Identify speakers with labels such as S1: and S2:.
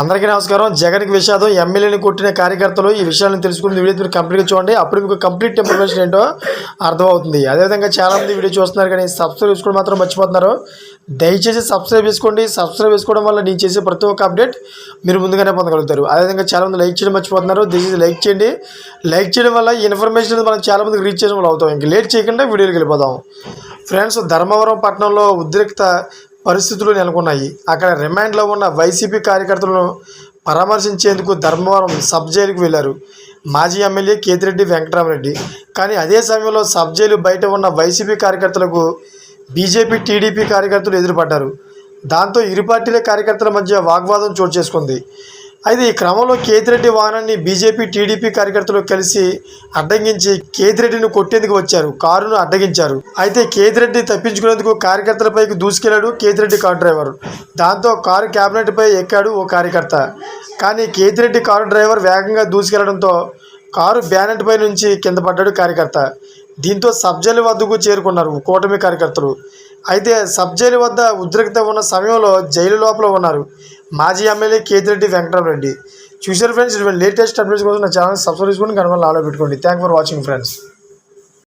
S1: అందరికీ నమస్కారం. జగన్కి విషాదం, ఎమ్మెల్యేని కొట్టిన కార్యకర్తలు ఈ విషయాలను తెలుసుకుని వీడియో మీరు కంప్లీట్గా చూడండి. అప్పుడు మీకు కంప్లీట్ ఇన్ఫర్మేషన్ ఏంటో అర్థమవుతుంది. అదేవిధంగా చాలామంది వీడియో చూస్తున్నారు కానీ సబ్స్క్రైబ్ చేసుకోవడం మాత్రం మర్చిపోతున్నారు. దయచేసి సబ్స్క్రైబ్ చేసుకోండి. సబ్స్క్రైబ్ చేసుకోవడం వల్ల నేను చేసే ప్రతి ఒక్క అప్డేట్ మీరు ముందుగానే పొందగలుగుతారు. అదేవిధంగా చాలామంది లైక్ చేయడం మర్చిపోతున్నారు. దయచేసి లైక్ చేయండి. లైక్ చేయడం వల్ల ఈ ఇన్ఫర్మేషన్ మనం చాలామందికి రీచ్ చేయడం వల్ల అవుతాం. ఇంక లేట్ చేయకుండా వీడియోకి వెళ్ళిపోదాం. ఫ్రెండ్స్, ధర్మవరం పట్టణంలో ఉద్రిక్త పరిస్థితులు నెలకొన్నాయి. అక్కడ రిమాండ్లో ఉన్న వైసీపీ కార్యకర్తలను పరామర్శించేందుకు ధర్మవరం సబ్ జైలుకు వెళ్లారు మాజీ ఎమ్మెల్యే కేతిరెడ్డి వెంకటరామరెడ్డి. కానీ అదే సమయంలో సబ్ జైలు బయట ఉన్న వైసీపీ కార్యకర్తలకు బీజేపీ టీడీపీ కార్యకర్తలు ఎదురుపడ్డారు. దాంతో ఇరు పార్టీల కార్యకర్తల మధ్య వాగ్వాదం చోటు చేసుకుంది. అయితే ఈ క్రమంలో కేతిరెడ్డి వాహనాన్ని బీజేపీ టీడీపీ కార్యకర్తలు కలిసి అడ్డగించి కేతిరెడ్డిని కొట్టేందుకు వచ్చారు. కారును అడ్డగించారు. అయితే కేతిరెడ్డి తప్పించుకునేందుకు కార్యకర్తలపైకి దూసుకెళ్లాడు కేతిరెడ్డి కారు డ్రైవర్. దాంతో కారు క్యాబినెట్ పై ఎక్కాడు ఓ కార్యకర్త. కానీ కేతిరెడ్డి కారు డ్రైవర్ వేగంగా దూసుకెళ్లడంతో కారు బ్యానెట్ పై నుంచి కింద పడ్డాడు కార్యకర్త. దీంతో సబ్ జైలు వద్దకు చేరుకున్నారు కూటమి కార్యకర్తలు. అయితే సబ్ జైలు వద్ద ఉద్రిక్తత ఉన్న సమయంలో జైలు లోపల ఉన్నారు మాజీ ఎమ్మెల్యే కేతిరెడ్డి వెంకటరామరెడ్డి. చూసారు ఫ్రెండ్స్, ఇటువంటి లేటెస్ట్ అప్డేట్స్ కోసం నా ఛానల్ సబ్స్క్రైబ్ చేసుకొని గణపతి ఆలో పెట్టుకోండి. Thank for watching friends.